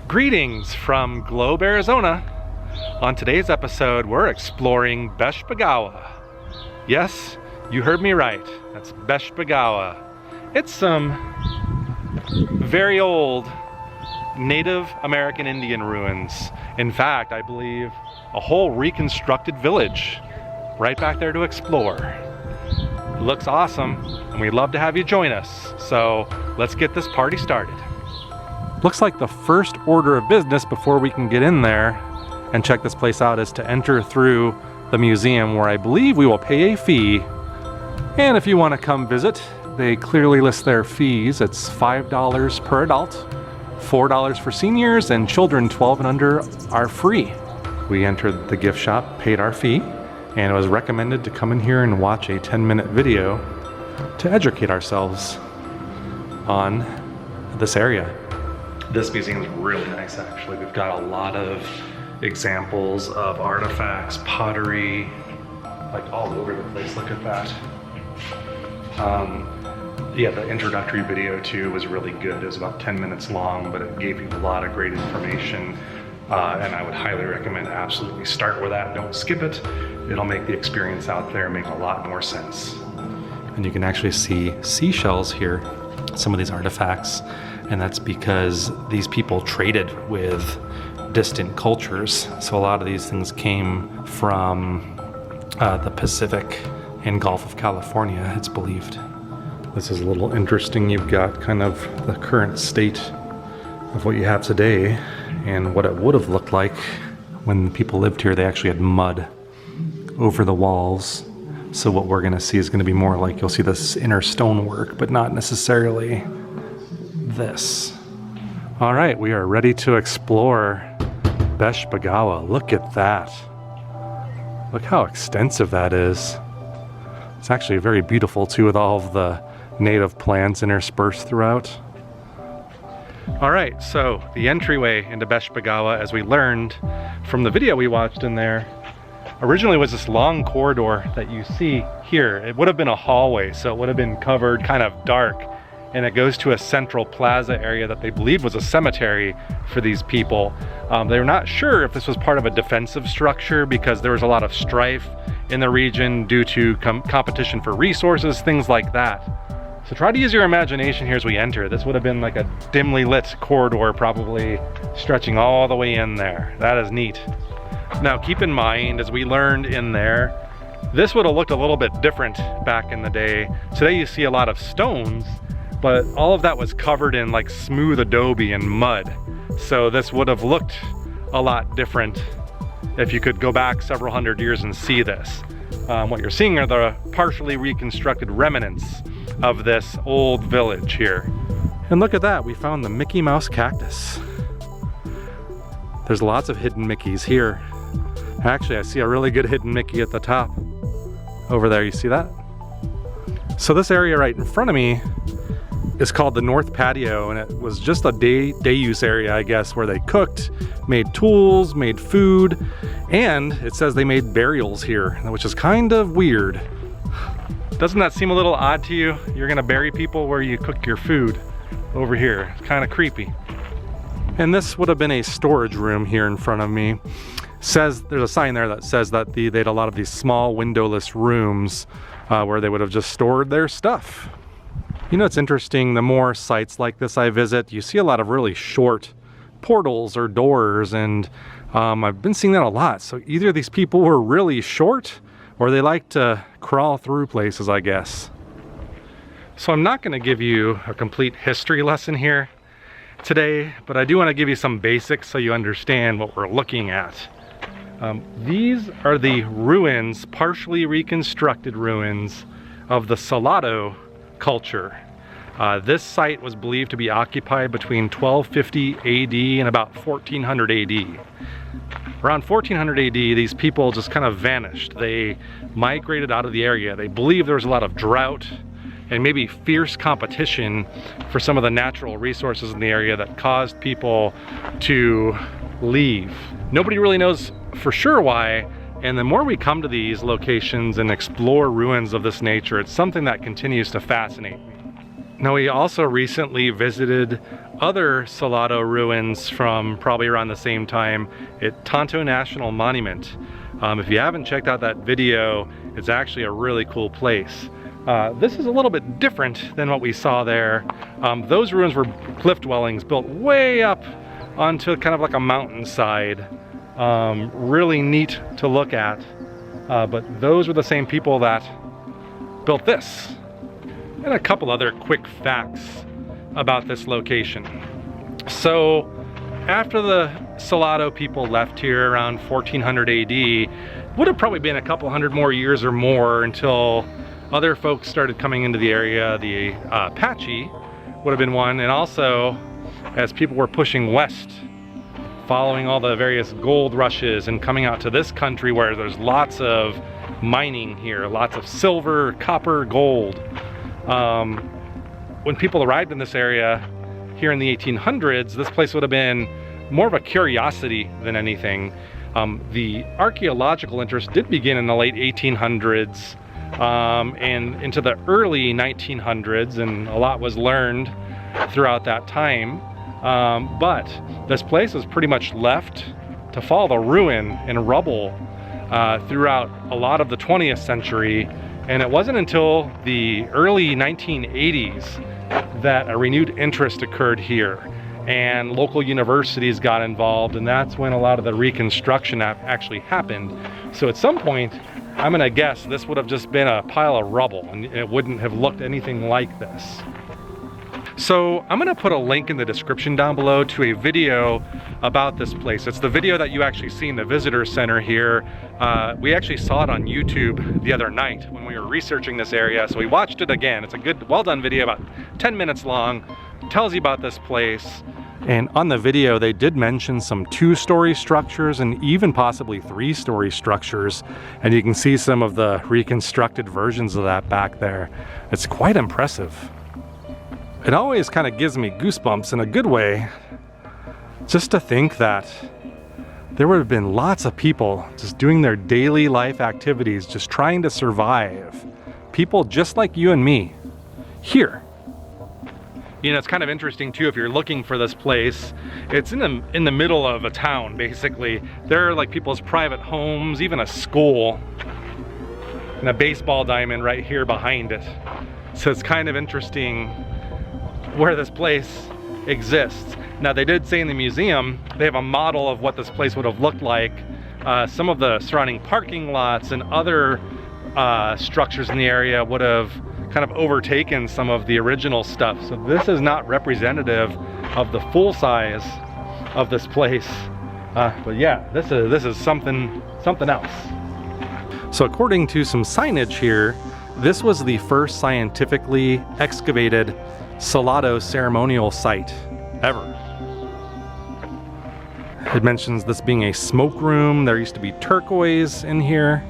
Greetings from Globe, Arizona. On today's episode, we're exploring Beshbagawa. Yes, you heard me right. That's Beshbagawa. It's some very old Native American Indian ruins. In fact, I believe a whole reconstructed village right back there to explore. It looks awesome, and we'd love to have you join us. So let's get this party started. Looks like the first order of business before we can get in there and check this place out is to enter through the museum, where I believe we will pay a fee. And if you want to come visit, they clearly list their fees. It's $5 per adult, $4 for seniors, and children 12 and under are free. We entered the gift shop, paid our fee, and it was recommended to come in here and watch a 10-minute video to educate ourselves on this area. This museum is really nice, actually. We've got a lot of examples of artifacts, pottery, like all over the place. Look at that. Yeah, the introductory video too was really good. It was about 10 minutes long, but it gave you a lot of great information. And I would highly recommend absolutely start with that. Don't skip it. It'll make the experience out there make a lot more sense. And you can actually see seashells here, some of these artifacts. And that's because these people traded with distant cultures. So a lot of these things came from the Pacific and Gulf of California, it's believed. This is a little interesting. You've got kind of the current state of what you have today and what it would have looked like when people lived here. They actually had mud over the walls. So what we're gonna see is gonna be more like, you'll see this inner stonework, but not necessarily this. All right, we are ready to explore Beshbagawa. Look at that. Look how extensive that is. It's actually very beautiful too, with all of the native plants interspersed throughout. All right, so the entryway into Beshbagawa, as we learned from the video we watched in there, originally was this long corridor that you see here. It would have been a hallway, so it would have been covered kind of dark, and it goes to a central plaza area that they believed was a cemetery for these people. They were not sure if this was part of a defensive structure because there was a lot of strife in the region due to competition for resources, things like that. So try to use your imagination here as we enter. This would have been like a dimly lit corridor, probably stretching all the way in there. That is neat. Now keep in mind, as we learned in there, this would have looked a little bit different back in the day. Today you see a lot of stones, but all of that was covered in like smooth adobe and mud. So this would have looked a lot different if you could go back several hundred years and see this. What you're seeing are the partially reconstructed remnants of this old village here. And look at that, we found the Mickey Mouse cactus. There's lots of hidden Mickeys here. Actually, I see a really good hidden Mickey at the top. Over there, you see that? So this area right in front of me is called the North Patio, and it was just a day use area, I guess, where they cooked, made tools, made food, and it says they made burials here, which is kind of weird. Doesn't that seem a little odd to you? You're gonna bury people where you cook your food over here. It's kind of creepy. And this would have been a storage room here in front of me. There's a sign there that says that they had a lot of these small windowless rooms where they would have just stored their stuff. You know, it's interesting, the more sites like this I visit, you see a lot of really short portals or doors, and I've been seeing that a lot. So either these people were really short, or they like to crawl through places, I guess. So I'm not gonna give you a complete history lesson here today, but I do wanna give you some basics so you understand what we're looking at. These are the ruins, partially reconstructed ruins of the Salado culture. This site was believed to be occupied between 1250 AD and about 1400 AD. Around 1400 AD, these people just kind of vanished. They migrated out of the area. They believed there was a lot of drought and maybe fierce competition for some of the natural resources in the area that caused people to leave. Nobody really knows for sure why, and the more we come to these locations and explore ruins of this nature, it's something that continues to fascinate me. Now, we also recently visited other Salado ruins from probably around the same time at Tonto National Monument. If you haven't checked out that video, it's actually a really cool place. This is a little bit different than what we saw there. Those ruins were cliff dwellings built way up onto kind of like a mountainside. Really neat to look at. But those were the same people that built this. And a couple other quick facts about this location. So after the Salado people left here around 1400 AD, would have probably been a couple hundred more years or more until other folks started coming into the area. The Apache would have been one, and also as people were pushing west, following all the various gold rushes and coming out to this country where there's lots of mining here, lots of silver, copper, gold. When people arrived in this area here in the 1800s, this place would have been more of a curiosity than anything. The archaeological interest did begin in the late 1800s and into the early 1900s, and a lot was learned throughout that time. But this place was pretty much left to fall to ruin and rubble throughout a lot of the 20th century. And it wasn't until the early 1980s that a renewed interest occurred here, and local universities got involved, and that's when a lot of the reconstruction actually happened. So at some point, I'm gonna guess this would have just been a pile of rubble, and it wouldn't have looked anything like this. So I'm gonna put a link in the description down below to a video about this place. It's the video that you actually see in the visitor center here. We actually saw it on YouTube the other night when we were researching this area, so we watched it again. It's a good, well done video, about 10 minutes long. Tells you about this place. And on the video, they did mention some 2-story structures and even possibly 3-story structures. And you can see some of the reconstructed versions of that back there. It's quite impressive. It always kind of gives me goosebumps in a good way, just to think that there would have been lots of people just doing their daily life activities, just trying to survive. People just like you and me, here. You know, it's kind of interesting too, if you're looking for this place, it's in the middle of a town, basically. There are like people's private homes, even a school, and a baseball diamond right here behind it. So it's kind of interesting where this place exists. Now, they did say in the museum, they have a model of what this place would have looked like. Some of the surrounding parking lots and other structures in the area would have kind of overtaken some of the original stuff. So this is not representative of the full size of this place. But yeah, this is something else. So according to some signage here, this was the first scientifically excavated Salado ceremonial site ever. It mentions this being a smoke room. There used to be turquoise in here.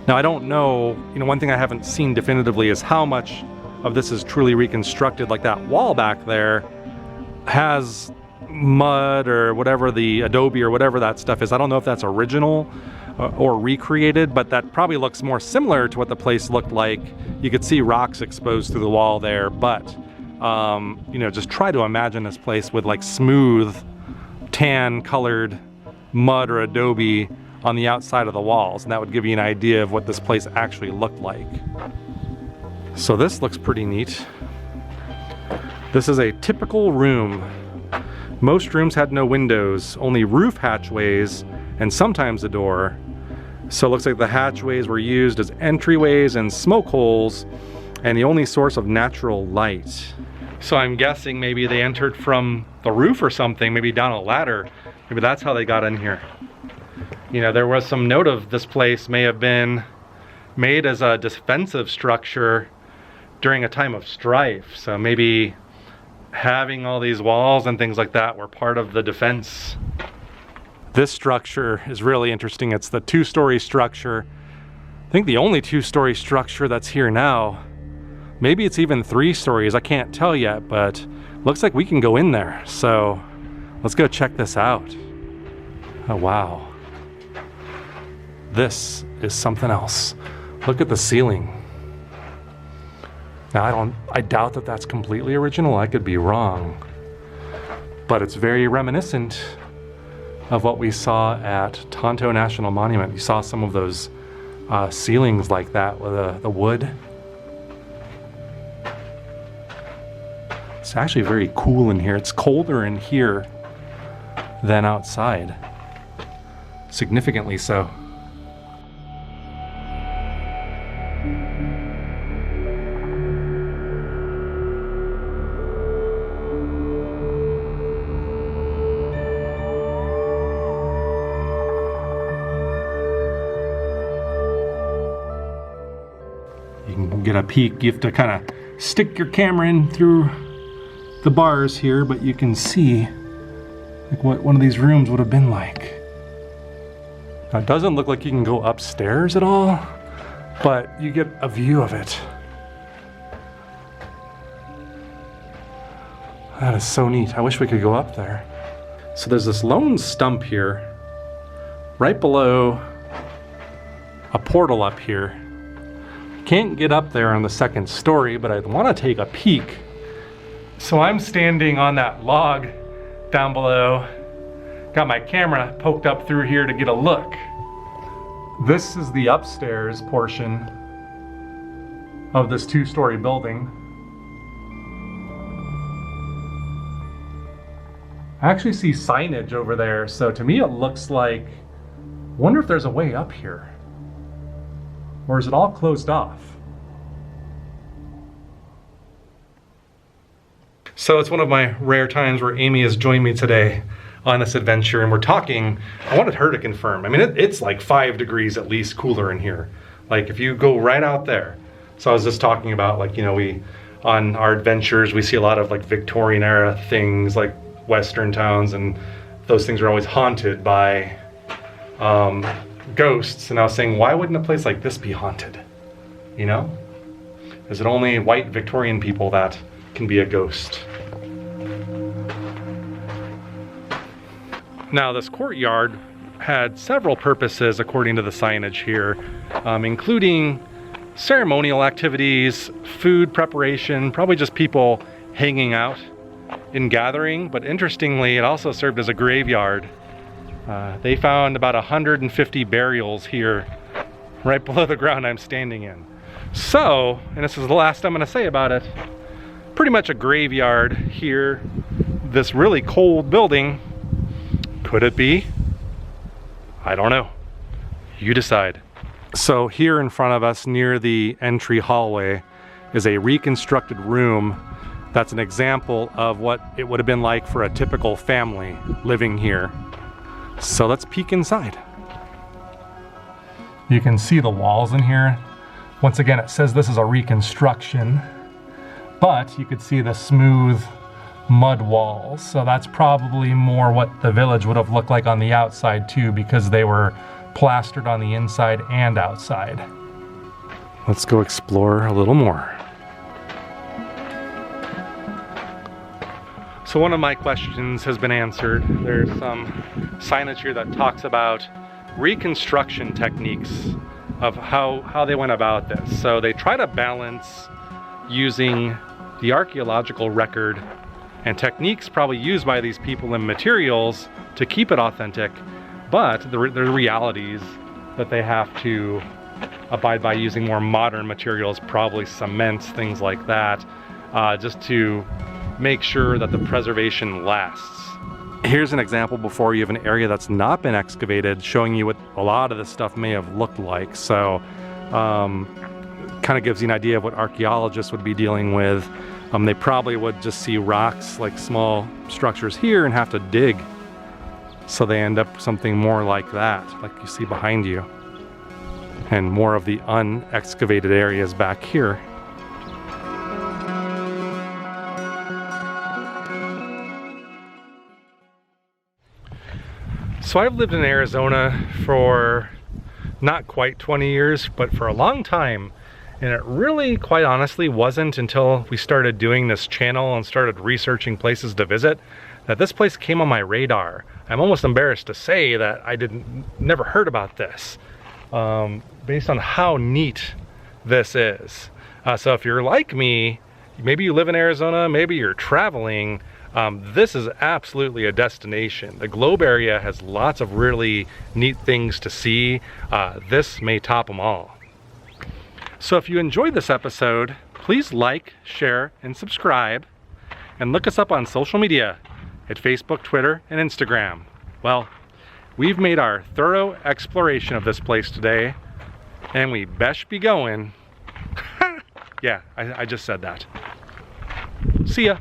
Now, I don't know, one thing I haven't seen definitively is how much of this is truly reconstructed. Like that wall back there has mud or whatever, the adobe or whatever that stuff is. I don't know if that's original or recreated, but that probably looks more similar to what the place looked like. You could see rocks exposed through the wall there, but just try to imagine this place with like smooth tan colored mud or adobe on the outside of the walls, and that would give you an idea of what this place actually looked like. So this looks pretty neat. This is a typical room. Most rooms had no windows, only roof hatchways and sometimes a door. So it looks like the hatchways were used as entryways and smoke holes and the only source of natural light. So I'm guessing maybe they entered from the roof or something, maybe down a ladder. Maybe that's how they got in here. There was some note of this place may have been made as a defensive structure during a time of strife. So maybe having all these walls and things like that were part of the defense. This structure is really interesting. It's the 2-story structure. I think the only 2-story structure that's here now. Maybe it's even 3 stories, I can't tell yet, but looks like we can go in there. So let's go check this out. Oh, wow. This is something else. Look at the ceiling. Now I doubt that that's completely original. I could be wrong. but it's very reminiscent of what we saw at Tonto National Monument. You saw some of those ceilings like that with the wood. It's actually very cool in here. It's colder in here than outside. Significantly so. You can get a peek. You have to kind of stick your camera in through the bars here, but you can see like what one of these rooms would have been like. Now, it doesn't look like you can go upstairs at all, but you get a view of it. That is so neat. I wish we could go up there. So there's this lone stump here, right below a portal up here. Can't get up there on the second story, but I'd want to take a peek. So I'm standing on that log down below. Got my camera poked up through here to get a look. This is the upstairs portion of this two-story building. I actually see signage over there, so to me it looks like, wonder if there's a way up here. Or is it all closed off? So it's one of my rare times where Amy has joined me today on this adventure, and we're talking. I wanted her to confirm. I mean, it's like 5 degrees at least cooler in here. Like if you go right out there. So I was just talking about, like, you know, on our adventures, we see a lot of like Victorian era things like Western towns, and those things are always haunted by ghosts. And I was saying, why wouldn't a place like this be haunted? You know? Is it only white Victorian people that can be a ghost? Now, this courtyard had several purposes according to the signage here, including ceremonial activities, food preparation, probably just people hanging out and gathering. But interestingly, it also served as a graveyard. They found about 150 burials here, right below the ground I'm standing in. So, and this is the last I'm going to say about it, pretty much a graveyard here. This really cold building. Could it be? I don't know. You decide. So here in front of us, near the entry hallway, is a reconstructed room that's an example of what it would have been like for a typical family living here. So let's peek inside. You can see the walls in here. Once again, it says this is a reconstruction, but you could see the smooth mud walls. So that's probably more what the village would have looked like on the outside too, because they were plastered on the inside and outside. Let's go explore a little more. So one of my questions has been answered. There's some signage here that talks about reconstruction techniques of how they went about this. So they try to balance using the archaeological record and techniques probably used by these people and materials to keep it authentic, but the realities that they have to abide by using more modern materials, probably cement, things like that, just to make sure that the preservation lasts. Here's an example before you of an area that's not been excavated, showing you what a lot of this stuff may have looked like. So kind of gives you an idea of what archaeologists would be dealing with. They probably would just see rocks, like small structures here, and have to dig. So they end up something more like that, like you see behind you. And more of the unexcavated areas back here. So I've lived in Arizona for not quite 20 years, but for a long time. And it really, quite honestly, wasn't until we started doing this channel and started researching places to visit that this place came on my radar. I'm almost embarrassed to say that I never heard about this, based on how neat this is. So if you're like me, maybe you live in Arizona, maybe you're traveling, This is absolutely a destination. The Globe area has lots of really neat things to see. This may top them all. So if you enjoyed this episode, please like, share, and subscribe, and look us up on social media at Facebook, Twitter, and Instagram. Well, we've made our thorough exploration of this place today, and we best be going. Yeah, I just said that. See ya.